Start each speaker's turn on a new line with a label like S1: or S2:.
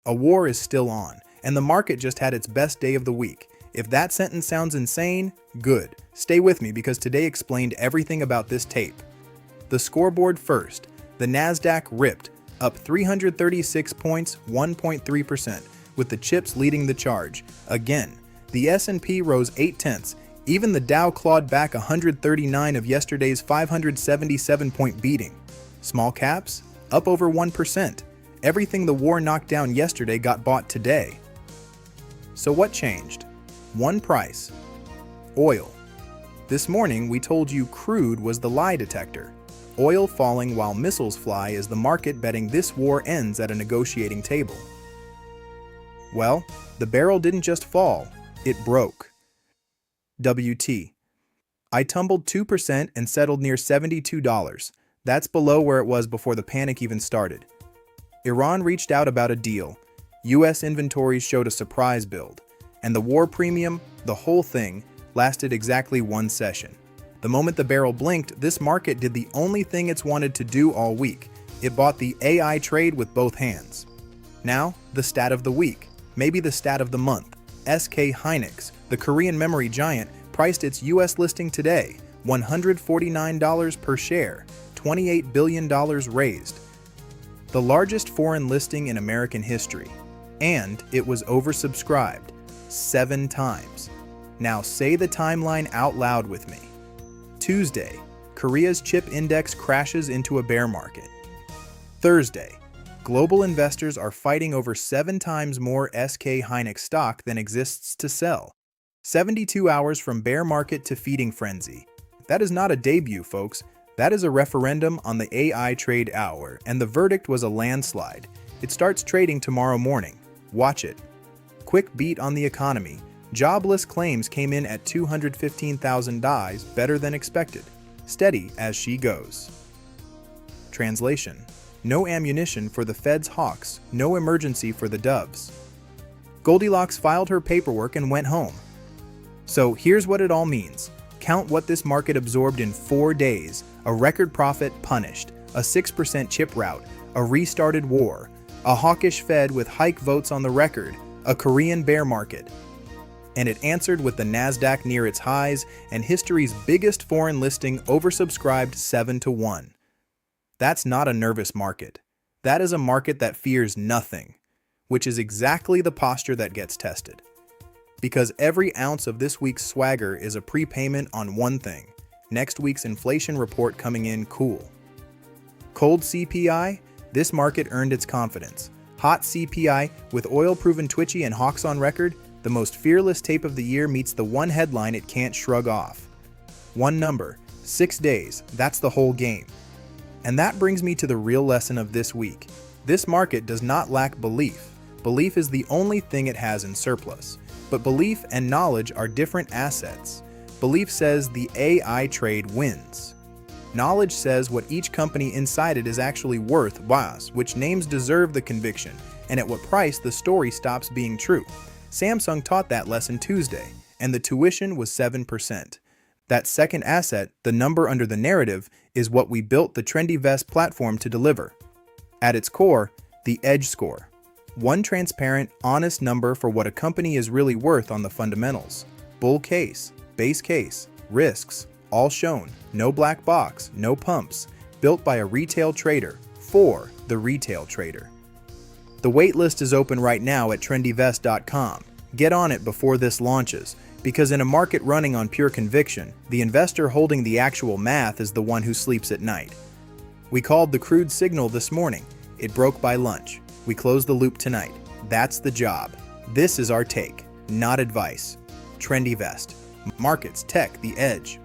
S1: A war is still on, and the market just had its best day of the week. If that sentence sounds insane, good. Stay with me because today explained everything about this tape. The scoreboard first. The Nasdaq ripped, up 336 points, 1.3%, with the chips leading the charge. Again, the S&P rose 0.8. Even the Dow clawed back 139 of yesterday's 577-point beating. Small caps, up over 1%. Everything the war knocked down yesterday got bought today. So what changed? One price. Oil. This morning we told you crude was the lie detector. Oil falling while missiles fly is the market betting this war ends at a negotiating table. Well, the barrel didn't just fall, it broke. WT. I tumbled 2% and settled near $72. That's below where it was before the panic even started. Iran reached out about a deal. US inventories showed a surprise build. And the war premium, the whole thing, lasted exactly one session. The moment the barrel blinked, this market did the only thing it's wanted to do all week. It bought the AI trade with both hands. Now, the stat of the week, maybe the stat of the month. SK Hynix, the Korean memory giant, priced its US listing today, $149 per share, $28 billion raised. The largest foreign listing in American history. And it was oversubscribed 7 times. Now say the timeline out loud with me. Tuesday, Korea's chip index crashes into a bear market. Thursday, global investors are fighting over 7 times more SK Hynix stock than exists to sell. 72 hours from bear market to feeding frenzy. That is not a debut, folks. That is a referendum on the AI trade hour, and the verdict was a landslide. It starts trading tomorrow morning. Watch it. Quick beat on the economy. Jobless claims came in at 215,000 dies, better than expected. Steady as she goes. Translation. No ammunition for the Fed's hawks, no emergency for the doves. Goldilocks filed her paperwork and went home. So here's what it all means. Count what this market absorbed in 4 days. A record profit punished, a 6% chip rout, a restarted war, a hawkish Fed with hike votes on the record, a Korean bear market. And it answered with the Nasdaq near its highs and history's biggest foreign listing oversubscribed 7-1. That's not a nervous market. That is a market that fears nothing, which is exactly the posture that gets tested. Because every ounce of this week's swagger is a prepayment on one thing: next week's inflation report coming in cool. Cold CPI, this market earned its confidence. Hot CPI, with oil proven twitchy and hawks on record, the most fearless tape of the year meets the one headline it can't shrug off. One number, 6 days, that's the whole game. And that brings me to the real lesson of this week. This market does not lack belief. Belief is the only thing it has in surplus. But belief and knowledge are different assets. Belief says the AI trade wins. Knowledge says what each company inside it is actually worth, which names deserve the conviction, and at what price the story stops being true. Samsung taught that lesson Tuesday, and the tuition was 7%. That second asset, the number under the narrative, is what we built the TrendyVest platform to deliver. At its core, the EDGE score. One transparent, honest number for what a company is really worth on the fundamentals. Bull case, base case, risks, all shown, no black box, no pumps, built by a retail trader, for the retail trader. The waitlist is open right now at TrendyVest.com. Get on it before this launches, because in a market running on pure conviction, the investor holding the actual math is the one who sleeps at night. We called the crude signal this morning. It broke by lunch. We close the loop tonight. That's the job. This is our take, not advice. TrendyVest. Markets, tech, the edge.